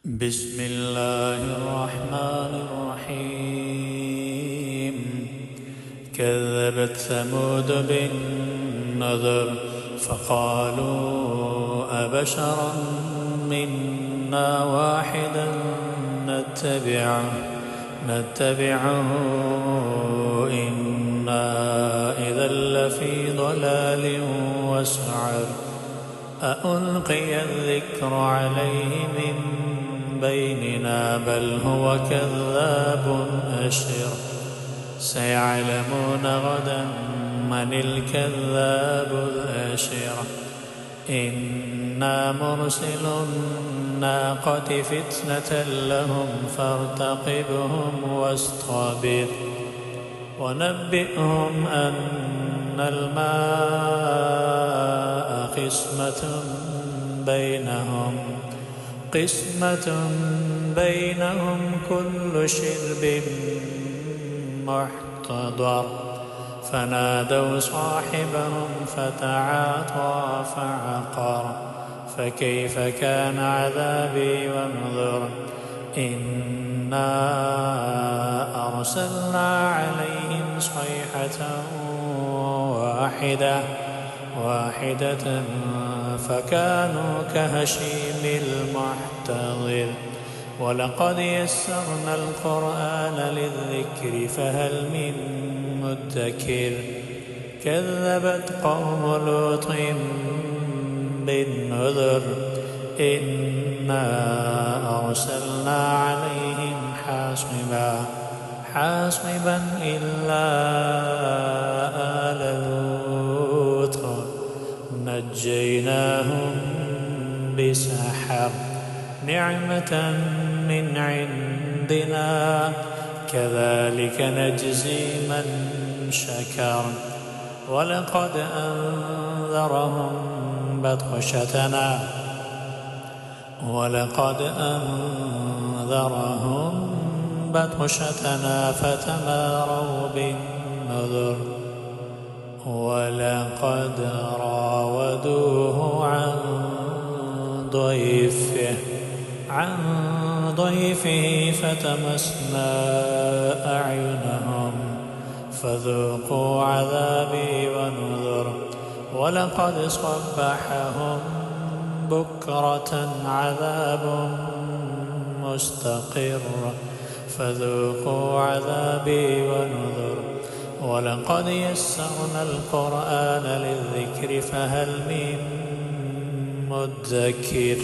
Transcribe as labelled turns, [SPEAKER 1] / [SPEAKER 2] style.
[SPEAKER 1] بسم الله الرحمن الرحيم. كذبت ثمود بالنذر فقالوا أبشرا منا واحدا نتبعه إنا إذا لفي ضلال وسعر. أألقي الذكر عليه من بيننا بل هو كذاب أشر. سيعلمون غدا من الكذاب الأشر. إنا مرسل الناقة فتنة لهم فارتقبهم واصطبر. ونبئهم أن الماء قسمة بينهم كل شرب محتضر. فنادوا صاحبهم فتعاطى فعقر. فكيف كان عذابي ونذر. إنا أرسلنا عليهم صيحة واحدة فكانوا كهشيم المحتضر. ولقد يسرنا القرآن للذكر فهل من مدكر. كذبت قوم لوط بالنذر. إنا أرسلنا عليهم حاصبا إلا آل لوط نجيناهم بسحر. نعمة من عندنا كذلك نجزي من شكر. ولقد أنذرهم بطشتنا فتماروا بالنذر. ولقد راودوه عن ضيفه فتمسنا أعينهم فذوقوا عذابي ونذر. ولقد صبحهم بكرة عذاب مستقر فذوقوا عذابي ونذر. ولقد يسرنا القرآن للذكر فهل من مدكر.